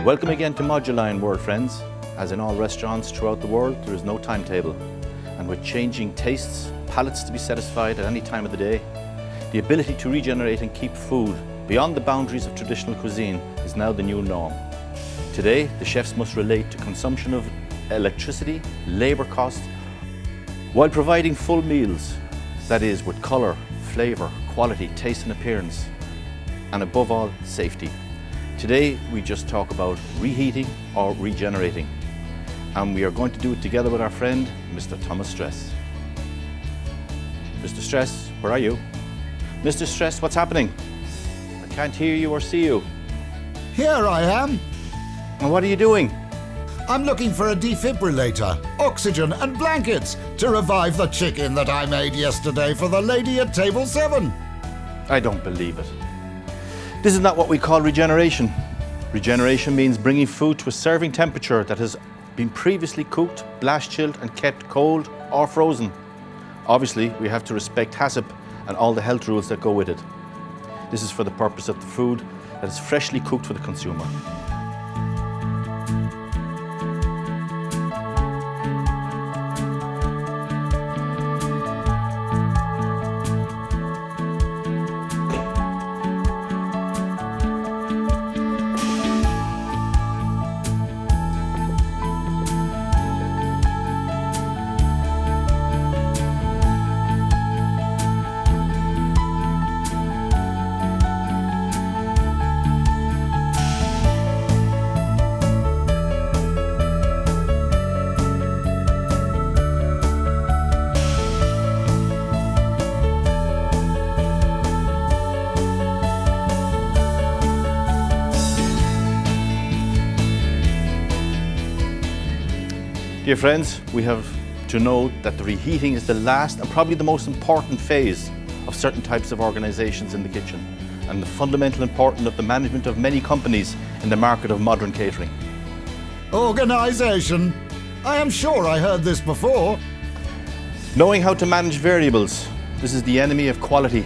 Welcome again to Moduline, world friends. As in all restaurants throughout the world, there is no timetable. And with changing tastes, palates to be satisfied at any time of the day, the ability to regenerate and keep food beyond the boundaries of traditional cuisine is now the new norm. Today, the chefs must relate to consumption of electricity, labour costs, while providing full meals, that is, with colour, flavour, quality, taste and appearance, and above all, safety. Today, we just talk about reheating or regenerating, and we are going to do it together with our friend, Mr. Thomas Stress. Mr. Stress, where are you? Mr. Stress, what's happening? I can't hear you or see you. Here I am. And what are you doing? I'm looking for a defibrillator, oxygen and blankets to revive the chicken that I made yesterday for the lady at table 7. I don't believe it. This is not what we call regeneration. Regeneration means bringing food to a serving temperature that has been previously cooked, blast chilled and kept cold or frozen. Obviously, we have to respect HACCP and all the health rules that go with it. This is for the purpose of the food that is freshly cooked for the consumer. Dear friends, we have to know that the reheating is the last and probably the most important phase of certain types of organisations in the kitchen and the fundamental importance of the management of many companies in the market of modern catering. Organisation? I am sure I heard this before. Knowing how to manage variables, this is the enemy of quality,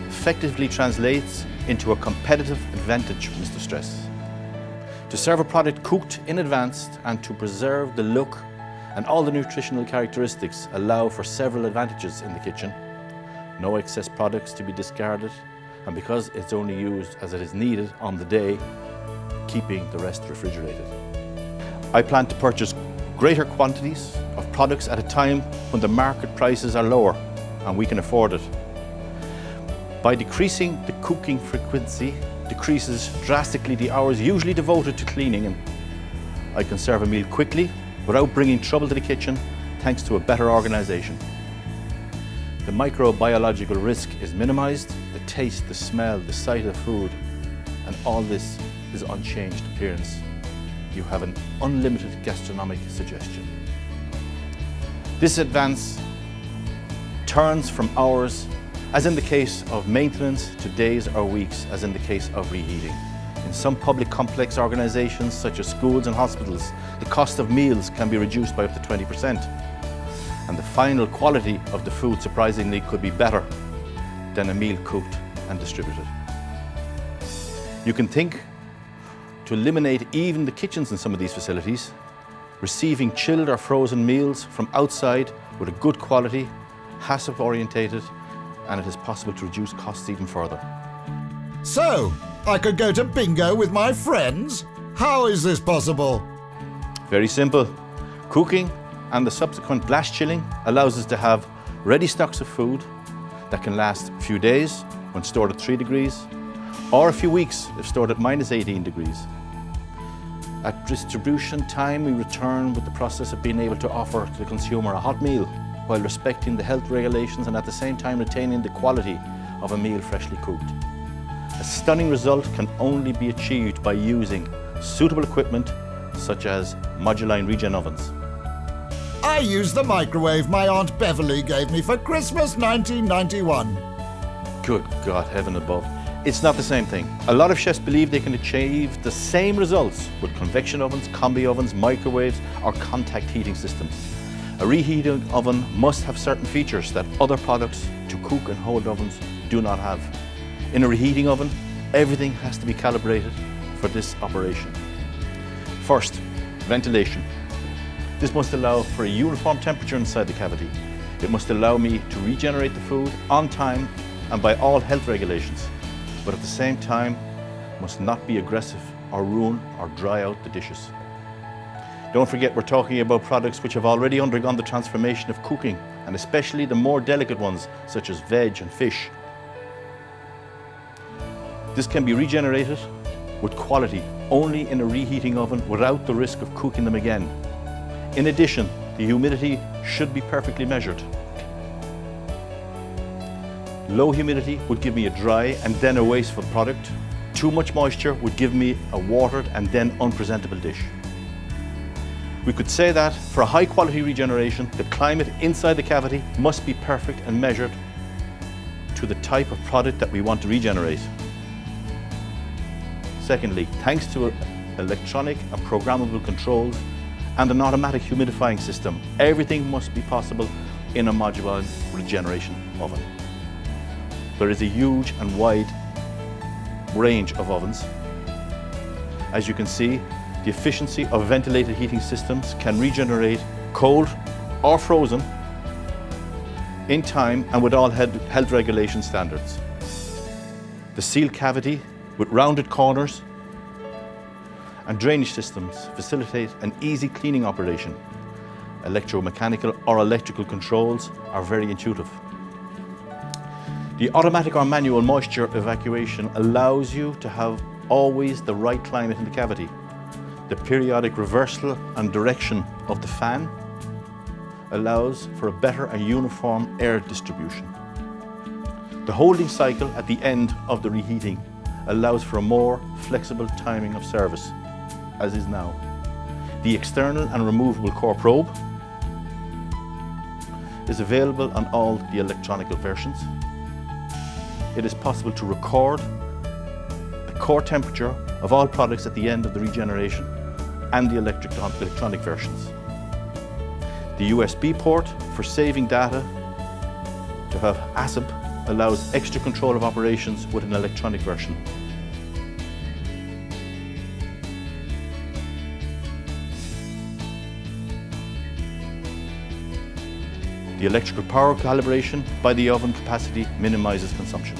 effectively translates into a competitive advantage, Mr. Stress. To serve a product cooked in advance and to preserve the look and all the nutritional characteristics allow for several advantages in the kitchen. No excess products to be discarded, and because it's only used as it is needed on the day, keeping the rest refrigerated. I plan to purchase greater quantities of products at a time when the market prices are lower and we can afford it. By decreasing the cooking frequency, decreases drastically the hours usually devoted to cleaning, and I can serve a meal quickly without bringing trouble to the kitchen thanks to a better organisation. The microbiological risk is minimised, the taste, the smell, the sight of the food, and all this is unchanged appearance. You have an unlimited gastronomic suggestion. This advance turns from hours, as in the case of maintenance, to days or weeks, as in the case of reheating. In some public complex organisations, such as schools and hospitals, the cost of meals can be reduced by up to 20%. And the final quality of the food, surprisingly, could be better than a meal cooked and distributed. You can think to eliminate even the kitchens in some of these facilities, receiving chilled or frozen meals from outside with a good quality, HACCP orientated, and it is possible to reduce costs even further. So, I could go to bingo with my friends? How is this possible? Very simple. Cooking and the subsequent blast chilling allows us to have ready stocks of food that can last a few days when stored at 3 degrees, or a few weeks if stored at -18 degrees. At distribution time, we return with the process of being able to offer to the consumer a hot meal while respecting the health regulations and at the same time retaining the quality of a meal freshly cooked. A stunning result can only be achieved by using suitable equipment such as Moduline Regen ovens. I use the microwave my Aunt Beverly gave me for Christmas 1991. Good God, heaven above. It's not the same thing. A lot of chefs believe they can achieve the same results with convection ovens, combi ovens, microwaves or contact heating systems. A reheating oven must have certain features that other products to cook and hold ovens do not have. In a reheating oven, everything has to be calibrated for this operation. First, ventilation. This must allow for a uniform temperature inside the cavity. It must allow me to regenerate the food on time and by all health regulations, but at the same time must not be aggressive or ruin or dry out the dishes. Don't forget, we're talking about products which have already undergone the transformation of cooking, and especially the more delicate ones such as veg and fish. This can be regenerated with quality only in a reheating oven without the risk of cooking them again. In addition, the humidity should be perfectly measured. Low humidity would give me a dry and then a wasteful product. Too much moisture would give me a watered and then unpresentable dish. We could say that for a high quality regeneration, the climate inside the cavity must be perfect and measured to the type of product that we want to regenerate. Secondly, thanks to electronic and programmable controls and an automatic humidifying system, everything must be possible in a modular regeneration oven. There is a huge and wide range of ovens. As you can see, the efficiency of ventilated heating systems can regenerate cold or frozen in time and with all health regulation standards. The sealed cavity with rounded corners and drainage systems facilitate an easy cleaning operation. Electromechanical or electrical controls are very intuitive. The automatic or manual moisture evacuation allows you to have always the right climate in the cavity. The periodic reversal and direction of the fan allows for a better and uniform air distribution. The holding cycle at the end of the reheating allows for a more flexible timing of service, as is now. The external and removable core probe is available on all the electronic versions. It is possible to record the core temperature of all products at the end of the regeneration and the electronic versions. The USB port for saving data to have ASIP allows extra control of operations with an electronic version. The electrical power calibration by the oven capacity minimizes consumption.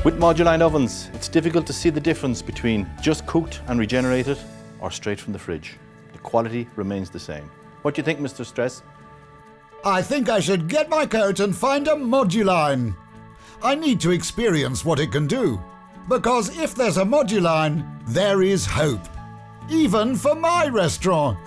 With Moduline ovens, it's difficult to see the difference between just cooked and regenerated or straight from the fridge. The quality remains the same. What do you think, Mr. Stress? I think I should get my coat and find a Moduline. I need to experience what it can do, because if there's a Moduline, there is hope. Even for my restaurant.